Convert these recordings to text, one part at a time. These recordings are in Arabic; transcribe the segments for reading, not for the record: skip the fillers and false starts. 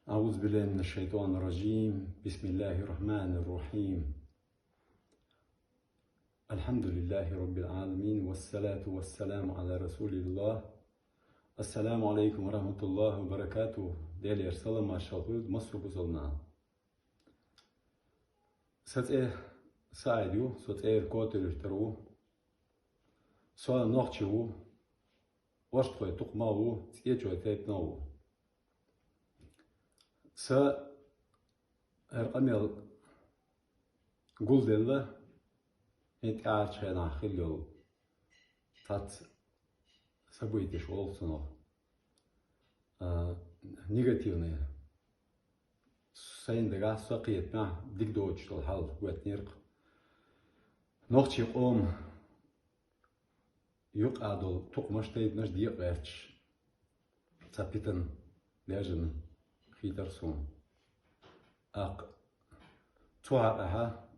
أعوذ بالله من الشيطان الرجيم. بسم الله الرحمن الرحيم. الحمد لله رب العالمين والصلاة والسلام على رسول الله. Assalamu alaikum wa rahmatullahi wa barakatuh. Değerli yarsalı maşallah Masru buzulna. Sat'e sa'idyu, sat'e kotelüşteru. Sonra nohçivu, vaştkoy tukmavu, tiyečoy tepnavu. Sa erqamel guldella et ağaçına xillol. Tat событий olsun негативные. Sayın da sakiyetme dik doğuştul hal vetnirk. Nohçi om yok adol tukmaştayıp naş diye verç. Sapitan lejen fitarsun. Ak tuha aha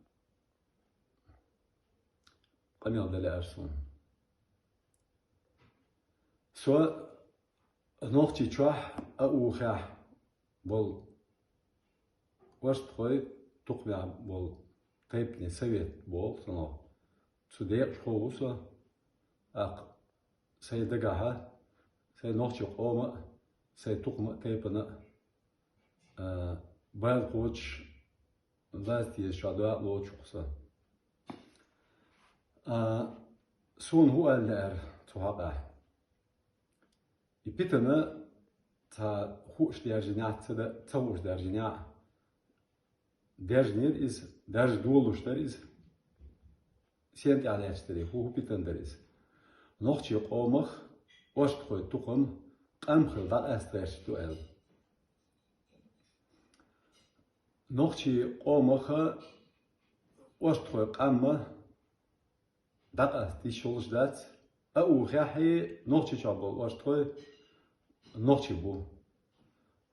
qamil dele ersun. So nochti chwah a ucha bol worst hoy tukna bol taipni sovet bol sono sude chhoso ak say dagaha say nochti qoma say tukma taipna bal qoch vasti shadwa lochqsa sun hu al tuhaqa İpitene ta hoş derjinatı da tavuş derjina derjnir is derj doluşlar is sent alesteri hu pitenderiz. Nochçi qomach oştkoy tuqum qamxıl da astreş tuel. Nochçi qomacha oştkoy qamma da asti şoluşdat a uxahi nochçi çabol oştkoy nochçi bu.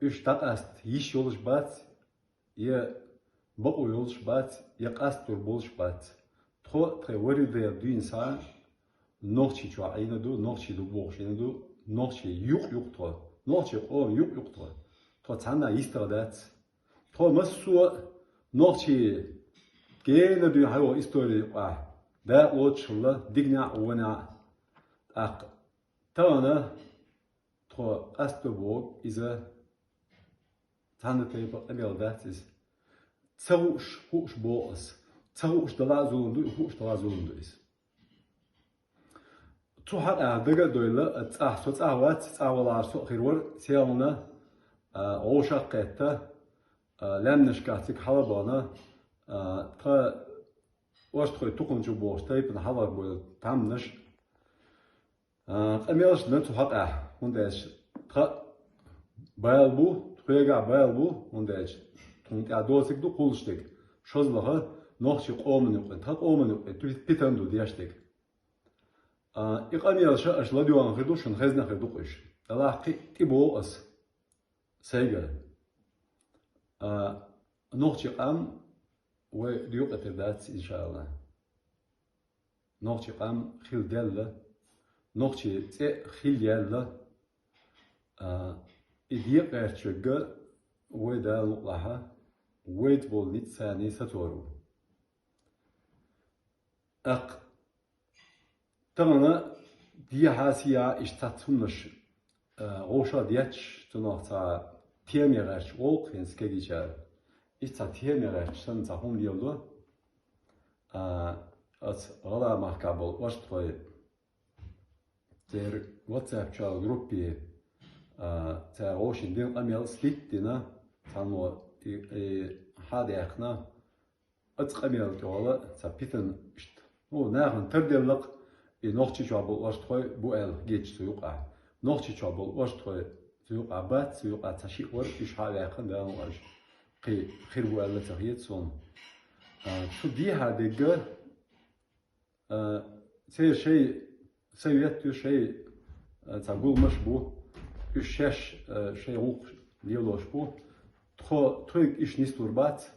Üç ast yiş yoluş bat ya bu yoluş bat ya qastur boluş bat. Tro trevori de düinsa nochçi çwa ayna du nochçi du boğşine du nochçi yuk tro. Nochçi o yuk tro. Tro çana istradat. Tro masu nochçi gene du hayo istori wa. Da oçla digna wana ak tana tro astobog is a tanetleber emeldat is tsavush hush boas tsavush dalazundu hush dalazundu is tu hat daga doyla tsah so tsawat tsawalar so khirwar siyamna oshaqetta lamnishkatik halabana ta oshtkhoy tuqunju bosh taypin halar boy tamnish Amels net haqa hundes tra balbu trega balbu hundes tun ya dosik du kulstik şozlaha nohçi qomunu ta qomunu pitandu diyashtik iqamelsha ashla diwan khidu shun khazna khidu qish Allah tibo as sayga nohçi qam ve diyoqat dat inşallah nohçi qam khildella nochçi tse khilyalla idiye qerchga weda luqaha wed bol nitsani satoru aq tamana diye hasiya ishtatsunmuş roşa diyach tunaqta tiemerach olqins kegicha ishta tiemerach san zahum diyordu at ala mahkabol washtoy der WhatsApp channel gruppi ta roshin din amel slitina tamo hade akna at qamel tola ta pitan ist no nagen terdellik nochchi chabol washtoy bu el geç suyuqa nochchi chabol washtoy suyuqa bat suyuqa tashi war ish hade akna da wash qi khir bu el tahiyat son tu di hade ga şey Sovet şey tagulmuş bu üşeş şey uk diyorlar bu Türk iş nisturbat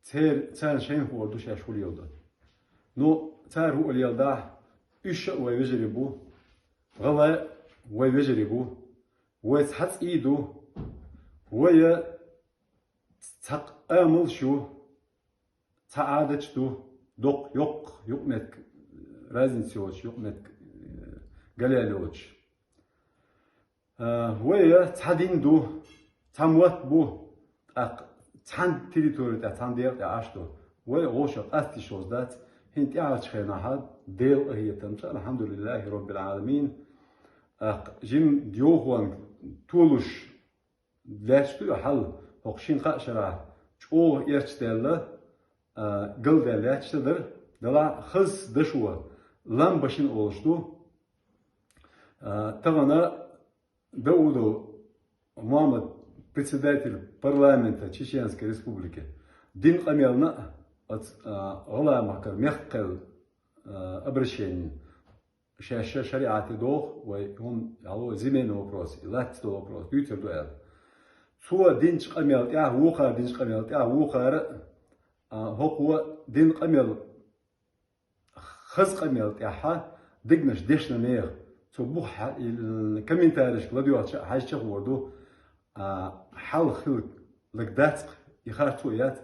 ter şey oldu şey oluyordu. No ter oluyordu üş ve veceri bu gala ve veceri bu ve hat idu ويا تق أمل شو تعادش دو دق يق متك رازن سيوش يق متك قليلوش ويا تحدين دو تموت بو أق تحن تريتوري تحن دير تعاشتو ويا غوشة أستي شوز دات هنتي عاش خينا حد ديل هي تمشى الحمد لله رب العالمين أق جيم ديوهوان تولش لاشتو حل هقشين قاشرا شو يرتدل قل دلاشتدر دلا خز دشوا لام باشين أولشتو تغنى داودو محمد председатель парламента Чеченской Республики Дин Камелна от Галамакар мягкое обращение шариаты дох, он алло земельный вопрос, и латский вопрос, ютер дуэл. Суа Дин Камел, я вуха Дин Камел, я вуха هو دين قميل خز قميل تاعها دقنش ديشنا نير صبوح الكومنتاريش لديوات حاجة وردو حال خلق لقدات يخارتو يات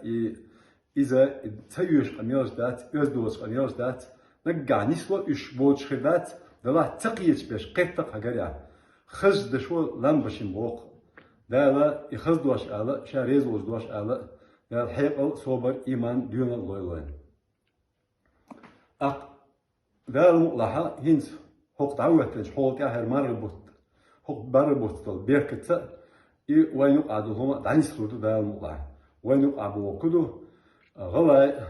إذا تسيوش قميلش دات يزدوش قميلش دات نقع نسوة إش بوش خدات دلا تقيش بيش قيتق هقريا خز دشو لام بشين بوق دالا يخز دوش آلا شاريز وش دوش آلا دال حيق صوبر إيمان ديون اللويلوين أق دال مقلحة هنس حق دعوتش حوت يا هرمار حق بوت طل بيركتة وين يقعدوا هما دعني سلطة دال مقلحة وين يقعدوا وكدو غلاي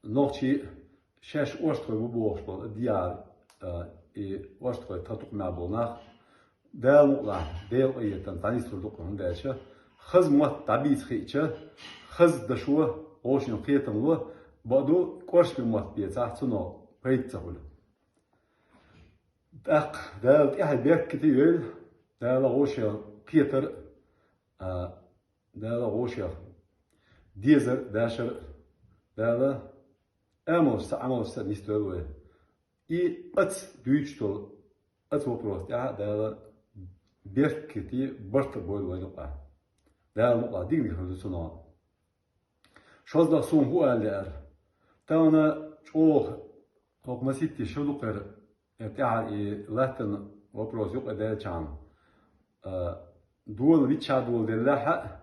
نوتشي شاش واشتوي ببوش بول ديار واشتوي تطق مع بولناخ دال مقلحة دال إيتن دعني سلطة هنداشة خز موت طبيعي خيتشة خز دشوه اوشن قيتم له بعدو كورش بموت بيتاع تنو بيت تقول دق دال إحد بيك كتير دال غوشة بيتر دال غوشة ديزر داشر دال أموس نستوى أت دويتشتول أت وبروست دال بيك كتير برت بول وينقع دال مقلا ديك نخرج سنوا شوز دا سون هو اللي تانا شوخ هوك مسيتي شو لقر ارتاع لاتن وبروز يوق دال شان دول ريتشا دول دلها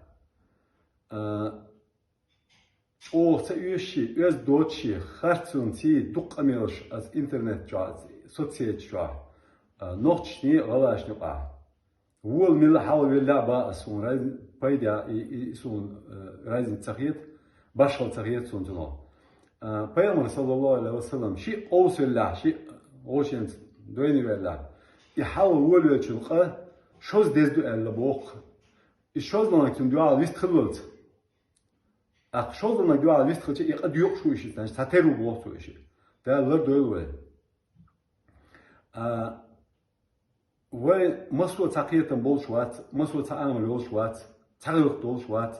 شوخ سيوشي يز دوتشي خرطون تي دوق اميوش از انترنت جا سوسيت جا نوتشني غلاش نقع وول ملا حاول اللعبة سون رايز بايدا سون رايز تسخيت باشل تسخيت سون جنو پیغمبر صلى الله عليه وسلم شيء أوصل له شيء أوشين دويني ولا يحاول وول يشلقه شوز دزدو ألا بوق الشوز لما كتم دعاء ليست خلوت شوز لما دعاء ليست خلوت يقد يوق شو إشي تانش تاتيرو بوق شو إشي ده لر دويلوه ومسوا تقية بولشوات مسوا تعامل بولشوات تعرف بولشوات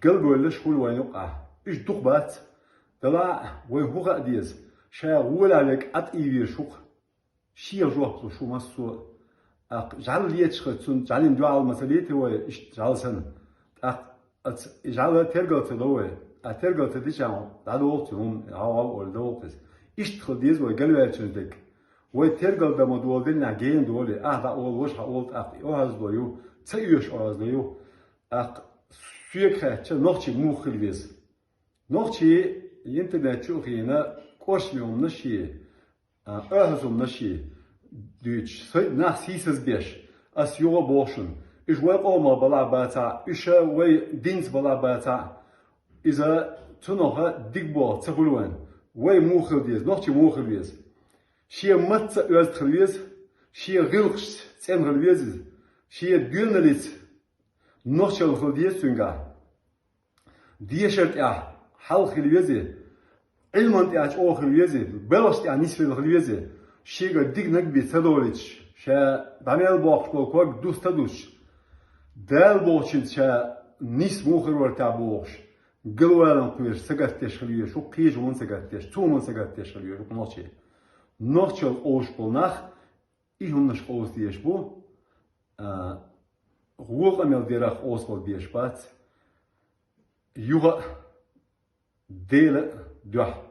قلبه ولا شغل وين يقع إيش دقبات طلع وين هو قديس شا غول عليك أطيبير شوق شيء جوه شو مسوا جعل ليه تشخصون جعل ندعو المسألة هو إيش جعل سنة جعل ترجع تدوه ترجع تديشان دادو وقتهم عوام ولا وقت إيش تخديز وقلبه يشندك وترجع دمدول دلنا جين دولي ده أول وش هقول أوهز دويو تيوش أوهز دويو سويك هاتش نوختي موخل بيز نوختي الإنترنت شوخينا كوش ميوم نشي أوهزم نشي دوتش سوي ناسيسز بيش أسيوغ بوشن إيش وقوما بلا باتا إيش وي دينز بلا باتا إذا تنوها ديكبو تقولون وي موخل بيز نوختي موخل بيز شيء مت أز خليز شيء غلقش سين خليز شيء دينليت نوشل خليز سونغا ديشرت حال خليز علمانت أو خليز بلشت نسبة خليز شيء ديك نقبي تدوريش شا داميل باخش كوك دوست دوش دال باخشين شا نيس موخر ورتا باخش قلوالن قوير سقطتش خليز شو قيج من سقطتش تو من سقطتش خليز شو نوشي نوشل أوش بولناخ إيهم نش أوس ديش بو غوق أميل ديراخ أوصل بيشبات يوغا ديل دوح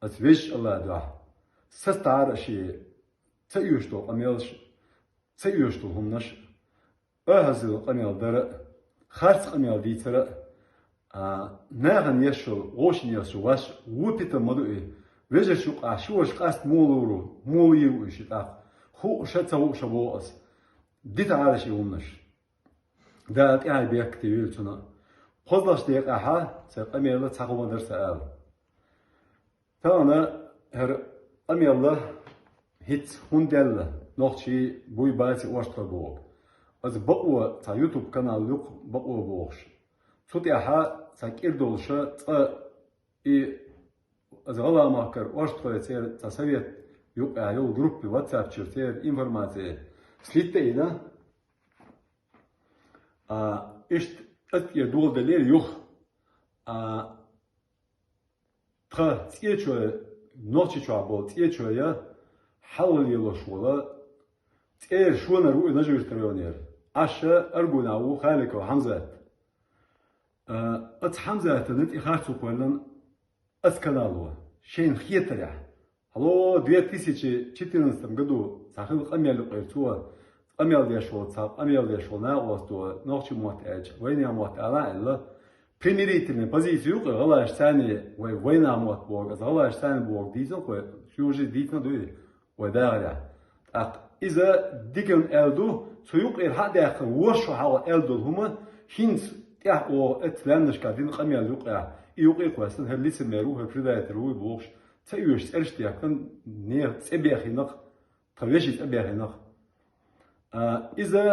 أتويش الله دوح ستار شيء تيوشتو أميلش تيوشتو همنش أهزل أميل در خارج أميل ديتر ناغن يشل غوشن يشل واش وبيت مدوئ ويجشو عشوش قاست مولورو موليرو إشتاق خو شتاو شبوأس ديت على شيء همنش ده يعني بيكتير تنا خذلاش ديك أحا سأميل تاخو درس آل تانا هر أميل هيت هندل نوختي بوي باتي واشتر بوغ از بقوة تا يوتيوب كانال لوك بقوة بوغش صوتي أحا ساكيردولشا تا إي از غلا ماكر واشتر تير تا سويت يوقع يو جروب واتساب تير إنفورماتي سليت إيدا إشت أتيا دول دليل يوخ تخا تيجوا نوتشي شعبول تيجوا يا حول يلوش ولا تير شو نروح نجور تريونير عشا أرجونا وخالك وحمزة أت حمزة تنت إخارتو قولن أت كنالو شين خيتريا هلو 2014 году ساخل قميل قيرتوا قميل ديشوا تصاب قميل ديشوا ناقوستوا نوتشي موتاج وين موت على إلا примирительный позицию غلاش ثاني وين موت بوق غلاش ثاني بوق ديزل شو جي ديتنا دوي وداعي إذا ديكن ألدو سيوق إرهاد يأخذ وش حال ألدو هما هنس أو أتلانش كادين قميل يوقع يوقع كويسن هل لسه مروه البداية روي بوش تيوش أرشت يكن نير تبيخ نق طبيعي تبيخ نق إذا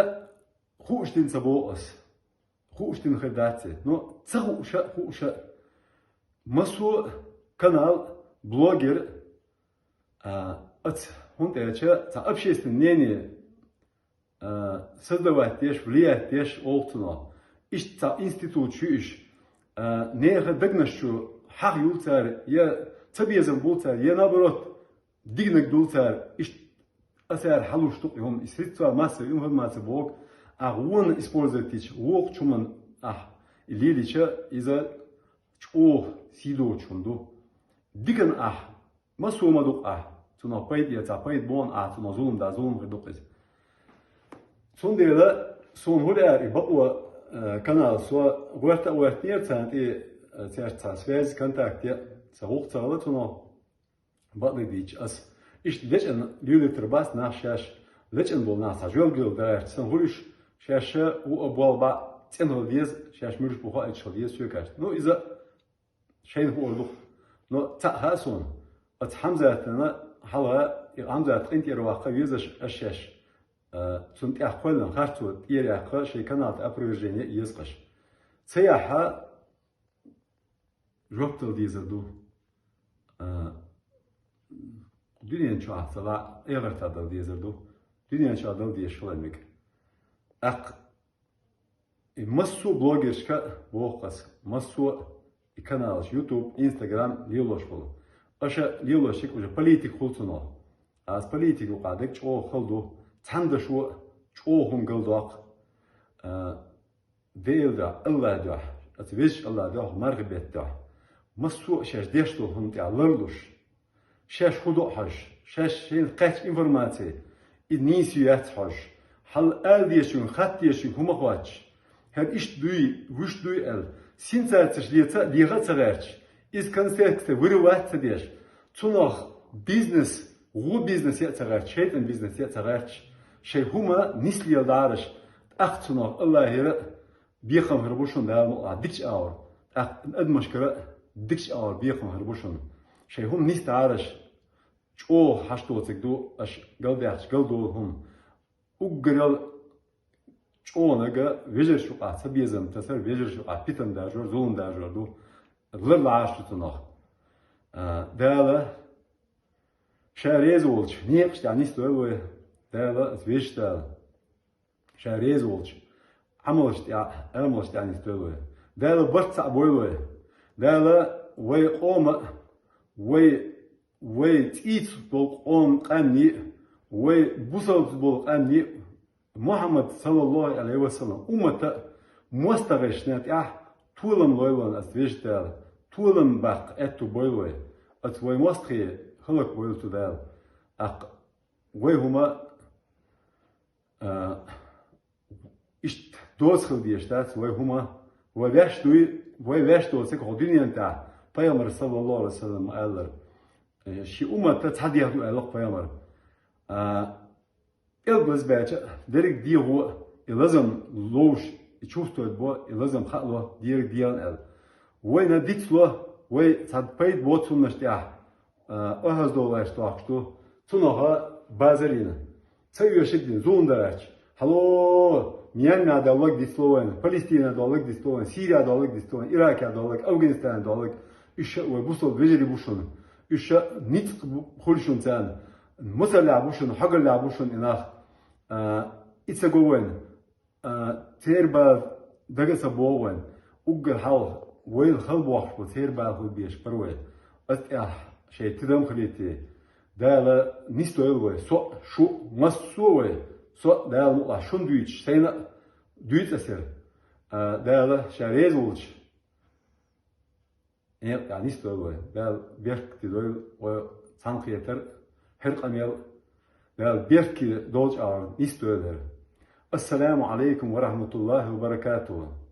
خوش تين سبوس خوش تين خداتي نو تخوش مسو канал блогер أت هون تأشى تأبشيست نيني создавать тешь влиять тешь олтуно إيش تا институт شوش نيخ دقنشو حق يولتر يا تبيزم بولتر يا نابرot دينك دولتر إيش أثر حلوش تقيهم إستوى ماسة يوم ماسة بوق أغون использовать وق чуман اللي إذا شو سيدو чундو ديكن ما سو ما دوق تنا بايد يا تابايد بون تنا زوم دا زوم غدوقز سون ديلا سون هودا يبقوا канал سو غورتا واتنير تانتي تاع سويز كونتاكت يا سوق تالا تنا بقدي ديج اس إيش ليش ليولي ترباس ناشاش ليش بول ناس جول جول داير سنهولش شاشة وأبوال با تنهول ديز شاش مش بخوا إتشال ديز سوكاش نو إذا شين هو لخ نو تأهاسون حمزة تنا حلا حمزة تقنتي رواقة يزش أشش سنت أخوالن خارتو تيري أخو شيء كانت أبروجيني يزقش سياحة جوبتل ديزدو دنيا شو عصلا إيرت هذا ديزدو دنيا شو هذا ديش فلانك مسو بلوجرشكا بوقس مسو канал يوتيوب إنستغرام ليلوش بولو أشا ليلوشك وجه политик خلصنا از политик وقادك شو خلدو تند شو هم قلدوق ديل دا الله دا أتويش الله دا مرغبت دا مسو شاش ديشتو هم تعللوش شاش خدو حش شاش شين قاش إنفورماتي إدنيسيات حش حل آل ديشون خط ديشون هم خواتش هاد إيش دوي وش دوي آل سينساتش ليغا تغيرش إز كونسيرت وروات تديش تنوخ بيزنس غو بيزنس يتغيرش شيء إن بيزنس يتغيرش شيء هما نسلي دارش أخ تنوخ الله هيرا بيخم هربوشون دارمو ديكش أور أخ أدمشكرا ديكش أور بيخم هربوشون شيء هم نس دارش شو حشتو تقدو أش قلديش قلدو هم وقرال شو نجا ويجر شو قاعد بيزم تسر ويجر شو قاعد بيتم داجور زون داجور دو غير عاشت تنوخ دالا شاريز ولش نيقش يعني استوى دالا سويش دالا شاريز ولش عملش يعني استوى دالا برت عبوي دالا وي قوم وي تيت بول قوم قني وي بوصل بول قني Muhammed sallallahu aleyhi ve sellem ummata mustageşnet tuğlam loylan as veştel tuğlam bak ettu boyloy at voy mostri halak boylutu dal voy huma ist doshıl diye ştat voy huma voy veş dolsak o dünyada Peygamber sallallahu aleyhi ve sellem alır şi ummata tadiyatu alaq Peygamber Elbaz belki direkt diye o ilazım loş çuftoy bu ilazım xalo direkt diyan el. Ve ne ditlo ve sadpayt botsunmuş ya. Ahaz dolaştı akştu. Tunaha bazarina. Sayıyor şeklin zondarak. Halo Myanmar dalak dislovan, Palestina dalak dislovan, Suriye dalak dislovan, Irak dalak, Afganistan dalak. İşe ve bu sol beceri bu şunu. İşe nit holşun sen. Mısır labuşun, hagar labuşun inah. İtse goven, terbal dagasa boven, ugar hal, ويل خلبوح بثير باهو بيش بروي أتأه شيء تدم خليتي دالا نستوي سو شو مسوي سو دالا نقع شون دويتش سينا دويت أسير دالا شاريز ولش يعني نستوي دالا بيرك تدوي وصانخيتر هرق أمير دالا بيرك دوج نستوي السلام عليكم ورحمة الله وبركاته